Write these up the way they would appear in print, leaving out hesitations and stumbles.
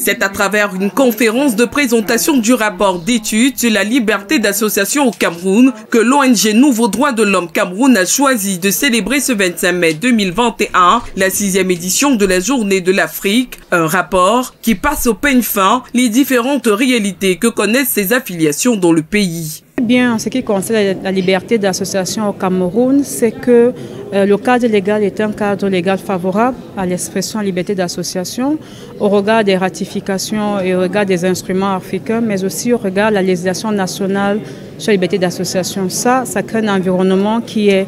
C'est à travers une conférence de présentation du rapport d'études sur la liberté d'association au Cameroun que l'ONG Nouveau Droit de l'Homme Cameroun a choisi de célébrer ce 25 mai 2021 la 6e édition de la Journée de l'Afrique, un rapport qui passe au peigne fin les différentes réalités que connaissent ces affiliations dans le pays. Bien, en ce qui concerne la liberté d'association au Cameroun, c'est que le cadre légal est un cadre légal favorable à l'expression liberté d'association au regard des ratifications et au regard des instruments africains, mais aussi au regard de la législation nationale sur la liberté d'association. Ça crée un environnement qui est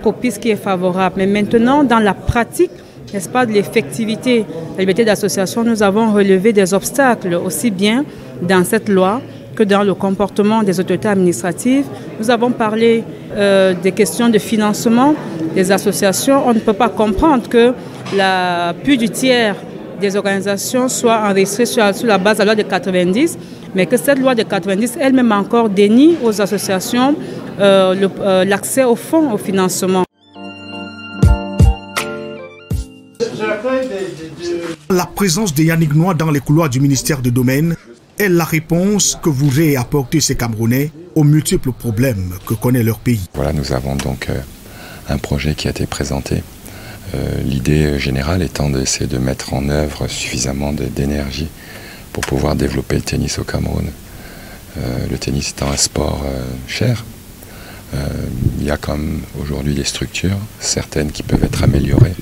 propice, qui est favorable. Mais maintenant, dans la pratique, n'est-ce pas, de l'effectivité de la liberté d'association, nous avons relevé des obstacles aussi bien dans cette loi que dans le comportement des autorités administratives. Nous avons parlé des questions de financement des associations. On ne peut pas comprendre que plus du tiers des organisations soient enregistrées sur la base de la loi de 90, mais que cette loi de 90 elle-même encore dénie aux associations l'accès au fonds, au financement. La présence de Yannick Noah dans les couloirs du ministère du Domaine est la réponse que voudraient apporter ces Camerounais aux multiples problèmes que connaît leur pays. Voilà, nous avons donc un projet qui a été présenté. L'idée générale étant d'essayer de mettre en œuvre suffisamment d'énergie pour pouvoir développer le tennis au Cameroun. Le tennis étant un sport cher, il y a comme aujourd'hui des structures, certaines qui peuvent être améliorées,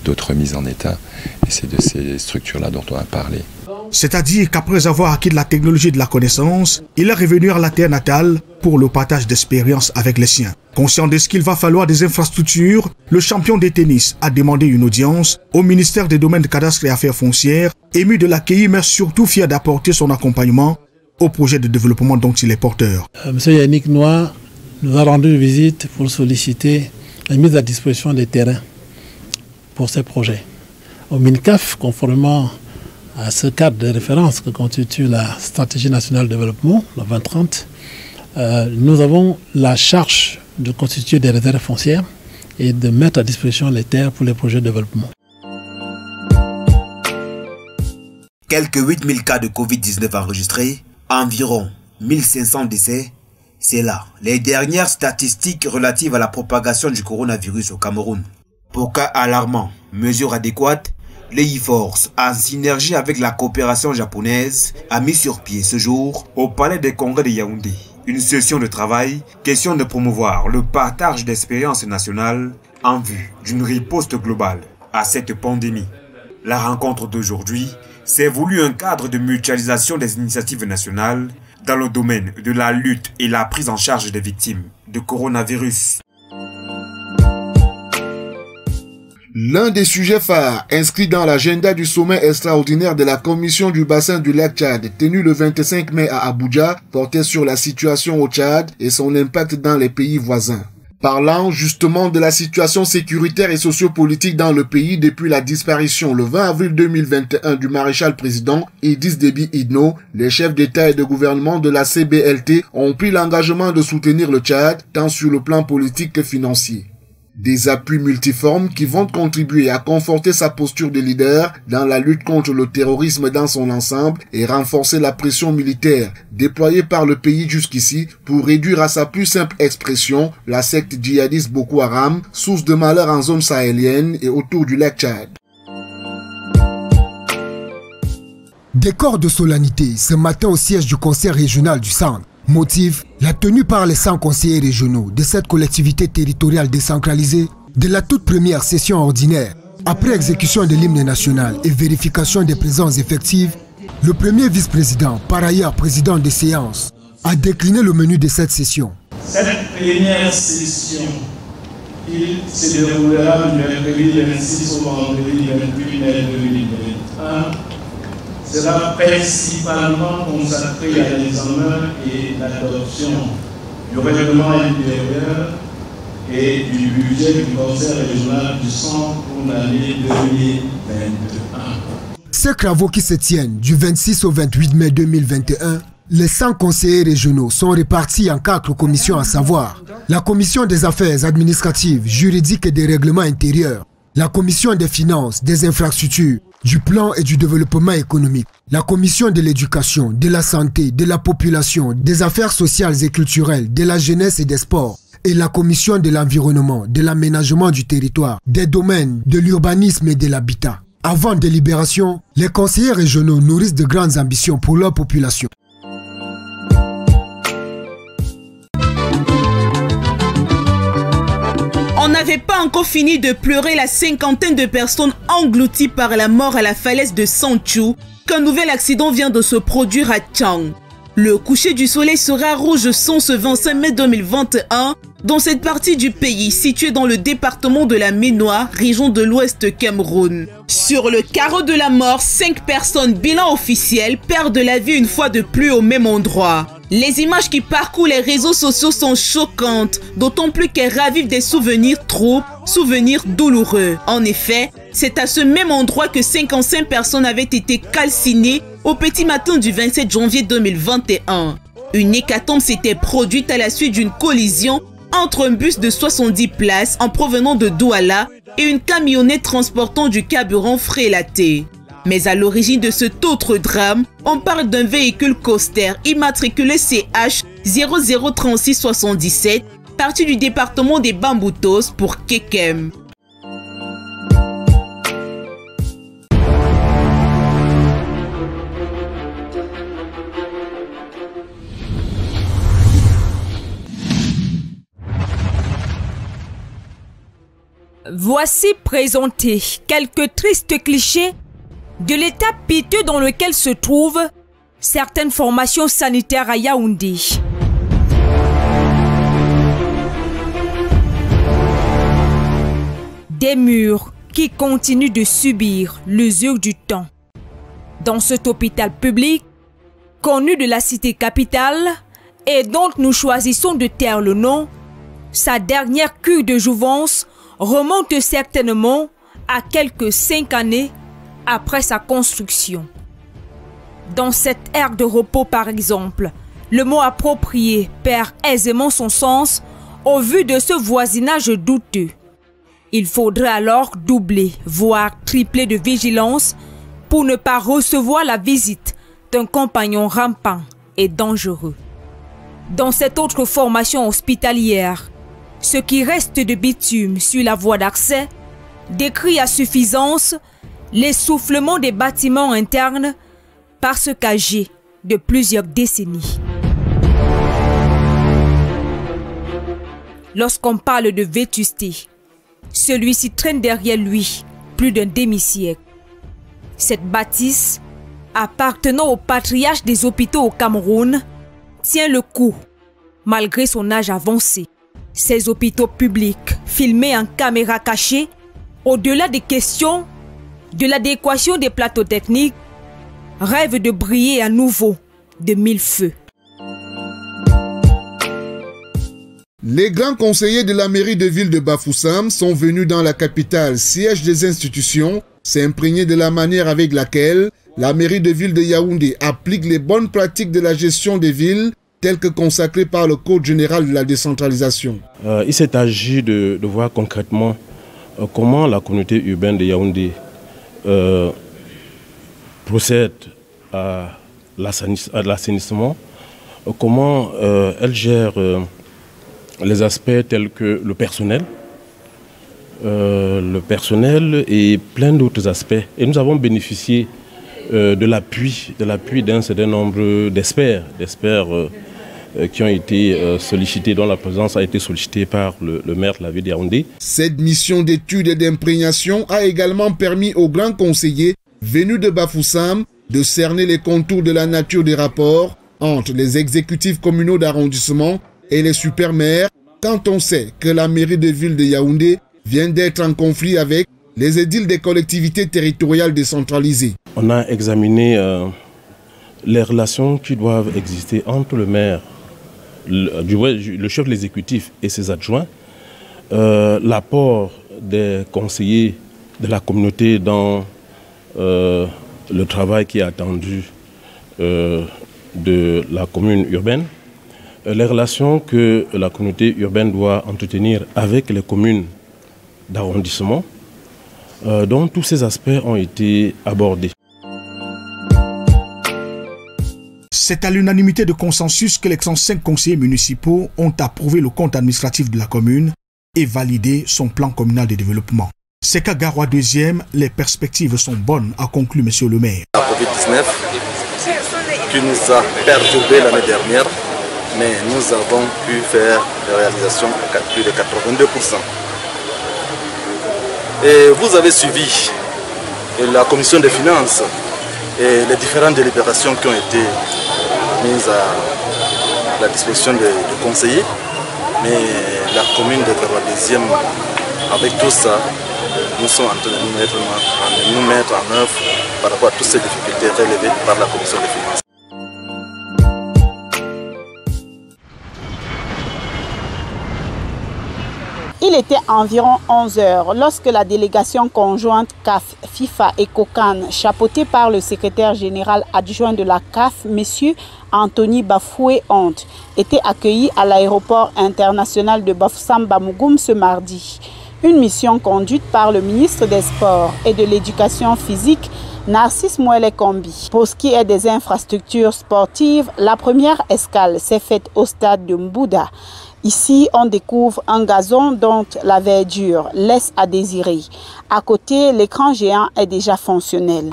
d'autres mises en état, et c'est de ces structures-là dont on a parlé. C'est-à-dire qu'après avoir acquis de la technologie de la connaissance, il est revenu à la terre natale pour le partage d'expériences avec les siens. Conscient de ce qu'il va falloir des infrastructures, le champion de tennis a demandé une audience au ministère des Domaines de Cadastre et Affaires foncières, ému de l'accueillir mais surtout fier d'apporter son accompagnement au projet de développement dont il est porteur. Monsieur Yannick Noah nous a rendu visite pour solliciter la mise à disposition des terrains pour ces projets. Au MINCAF, conformément à ce cadre de référence que constitue la stratégie nationale de développement, la 2030, nous avons la charge de constituer des réserves foncières et de mettre à disposition les terres pour les projets de développement. Quelques 8000 cas de Covid-19 enregistrés, environ 1500 décès, c'est là les dernières statistiques relatives à la propagation du coronavirus au Cameroun. Pour cas alarmants, mesures adéquates, l'EIFORCE, en synergie avec la coopération japonaise, a mis sur pied ce jour, au Palais des Congrès de Yaoundé, une session de travail, question de promouvoir le partage d'expériences nationales en vue d'une riposte globale à cette pandémie. La rencontre d'aujourd'hui s'est voulu un cadre de mutualisation des initiatives nationales dans le domaine de la lutte et la prise en charge des victimes de coronavirus. L'un des sujets phares inscrits dans l'agenda du sommet extraordinaire de la Commission du bassin du lac Tchad, tenu le 25 mai à Abuja, portait sur la situation au Tchad et son impact dans les pays voisins. Parlant justement de la situation sécuritaire et sociopolitique dans le pays depuis la disparition le 20 avril 2021 du maréchal président Idriss Déby Itno, les chefs d'État et de gouvernement de la CBLT ont pris l'engagement de soutenir le Tchad tant sur le plan politique que financier. Des appuis multiformes qui vont contribuer à conforter sa posture de leader dans la lutte contre le terrorisme dans son ensemble et renforcer la pression militaire déployée par le pays jusqu'ici pour réduire à sa plus simple expression la secte djihadiste Boko Haram, source de malheur en zone sahélienne et autour du lac Tchad. Décor de solennité ce matin au siège du conseil régional du Centre. Motif, la tenue par les 100 conseillers régionaux de cette collectivité territoriale décentralisée de la toute première session ordinaire. Après exécution de l'hymne national et vérification des présences effectives, le premier vice-président, par ailleurs président des séances, a décliné le menu de cette session. Cette première session, il se déroulera du mercredi 26 au vendredi 28 mai 2021. Sera principalement consacré à l'examen et l'adoption du règlement intérieur et du budget du conseil régional du Centre pour l'année 2021. Ces travaux qui se tiennent du 26 au 28 mai 2021, les 100 conseillers régionaux sont répartis en 4 commissions, à savoir la commission des affaires administratives, juridiques et des règlements intérieurs, la commission des finances, des infrastructures, du plan et du développement économique, la commission de l'éducation, de la santé, de la population, des affaires sociales et culturelles, de la jeunesse et des sports, et la commission de l'environnement, de l'aménagement du territoire, des domaines, de l'urbanisme et de l'habitat. Avant délibération, les conseillers régionaux nourrissent de grandes ambitions pour leur population. On n'avait pas encore fini de pleurer la cinquantaine de personnes englouties par la mort à la falaise de Sanchou qu'un nouvel accident vient de se produire à Tchang. Le coucher du soleil sera rouge son ce 25 mai 2021 dans cette partie du pays située dans le département de la Ménois, région de l'Ouest Cameroun. Sur le carreau de la mort, 5 personnes, bilan officiel, perdent la vie une fois de plus au même endroit. Les images qui parcourent les réseaux sociaux sont choquantes, d'autant plus qu'elles ravivent des souvenirs troubles, souvenirs douloureux. En effet, c'est à ce même endroit que 55 personnes avaient été calcinées au petit matin du 27 janvier 2021. Une hécatombe s'était produite à la suite d'une collision entre un bus de 70 places en provenant de Douala et une camionnette transportant du carburant frélaté. Mais à l'origine de cet autre drame, on parle d'un véhicule coaster immatriculé CH 003677, parti du département des Bamboutos pour Kekem. Voici présentés quelques tristes clichés de l'état piteux dans lequel se trouvent certaines formations sanitaires à Yaoundé. Des murs qui continuent de subir l'usure du temps. Dans cet hôpital public, connu de la cité capitale et dont nous choisissons de taire le nom, sa dernière cure de jouvence remonte certainement à quelques 5 années après sa construction. Dans cette aire de repos par exemple, le mot approprié perd aisément son sens au vu de ce voisinage douteux. Il faudrait alors doubler, voire tripler de vigilance pour ne pas recevoir la visite d'un compagnon rampant et dangereux. Dans cette autre formation hospitalière, ce qui reste de bitume sur la voie d'accès décrit à suffisance l'essoufflement des bâtiments internes parce qu'âgés de plusieurs décennies. Lorsqu'on parle de vétusté, celui-ci traîne derrière lui plus d'un demi-siècle. Cette bâtisse, appartenant au patriarche des hôpitaux au Cameroun, tient le coup malgré son âge avancé. Ces hôpitaux publics, filmés en caméra cachée, au-delà des questions de l'adéquation des plateaux techniques, rêvent de briller à nouveau de 1000 feux. Les grands conseillers de la mairie de ville de Bafoussam sont venus dans la capitale, siège des institutions, s'imprégner de la manière avec laquelle la mairie de ville de Yaoundé applique les bonnes pratiques de la gestion des villes telles que consacrées par le Code général de la décentralisation. Il s'est agi de voir concrètement comment la communauté urbaine de Yaoundé procède à l'assainissement, comment elle gère les aspects tels que le personnel et plein d'autres aspects. Et nous avons bénéficié de l'appui d'un certain nombre d'experts qui ont été sollicités, dont la présence a été sollicitée par le maire de la ville de Yaoundé. Cette mission d'étude et d'imprégnation a également permis aux grands conseillers venus de Bafoussam de cerner les contours de la nature des rapports entre les exécutifs communaux d'arrondissement et les super-maires, quand on sait que la mairie de ville de Yaoundé vient d'être en conflit avec les édiles des collectivités territoriales décentralisées. On a examiné les relations qui doivent exister entre le maire, le chef de l'exécutif et ses adjoints, l'apport des conseillers de la communauté dans le travail qui est attendu de la commune urbaine, les relations que la communauté urbaine doit entretenir avec les communes d'arrondissement, Donc tous ces aspects ont été abordés. C'est à l'unanimité de consensus que les 105 conseillers municipaux ont approuvé le compte administratif de la commune et validé son plan communal de développement. C'est qu'à Garoua 2e, les perspectives sont bonnes, a conclu M. le maire. La Covid-19 qui nous a perturbé l'année dernière, mais nous avons pu faire des réalisations à plus de 82%. Et vous avez suivi la commission des finances et les différentes délibérations qui ont été mises à la disposition des conseillers. Mais la commune de Garoua 2e, avec tout ça, nous sommes en train de nous mettre en œuvre par rapport à toutes ces difficultés relevées par la commission des finances. Il était environ 11 h lorsque la délégation conjointe CAF, FIFA et COCAN, chapeautée par le secrétaire général adjoint de la CAF, M. Anthony Bafoué-Honte, était accueillie à l'aéroport international de Bafoussam-Bamougoum ce mardi. Une mission conduite par le ministre des Sports et de l'Éducation physique, Narcisse Mouele-Kombi. Pour ce qui est des infrastructures sportives, la première escale s'est faite au stade de Mbouda. Ici, on découvre un gazon dont la verdure laisse à désirer. À côté, l'écran géant est déjà fonctionnel.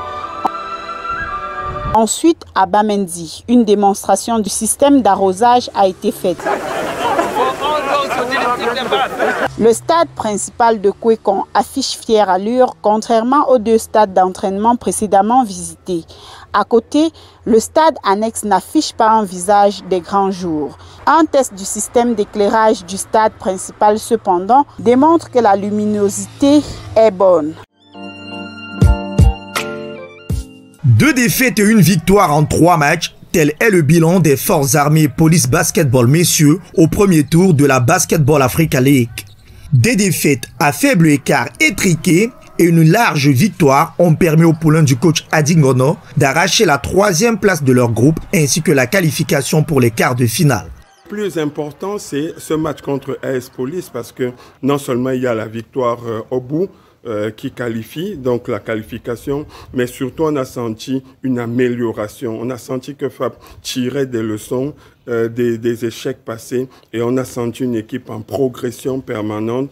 Ensuite, à Bamendi, une démonstration du système d'arrosage a été faite. Le stade principal de Kwekon affiche fière allure, contrairement aux 2 stades d'entraînement précédemment visités. À côté, le stade annexe n'affiche pas un visage des grands jours. Un test du système d'éclairage du stade principal, cependant, démontre que la luminosité est bonne. 2 défaites et 1 victoire en 3 matchs. Tel est le bilan des forces armées police basketball messieurs au premier tour de la Basketball Africa League. Des défaites à faible écart étriquées et une large victoire ont permis aux poulains du coach Adi Ngono d'arracher la 3e place de leur groupe ainsi que la qualification pour les quarts de finale. Le plus important, c'est ce match contre AS Police parce que non seulement il y a la victoire au bout, qui qualifie, donc la qualification, mais surtout on a senti une amélioration. On a senti que FAP tirait des leçons des échecs passés et on a senti une équipe en progression permanente.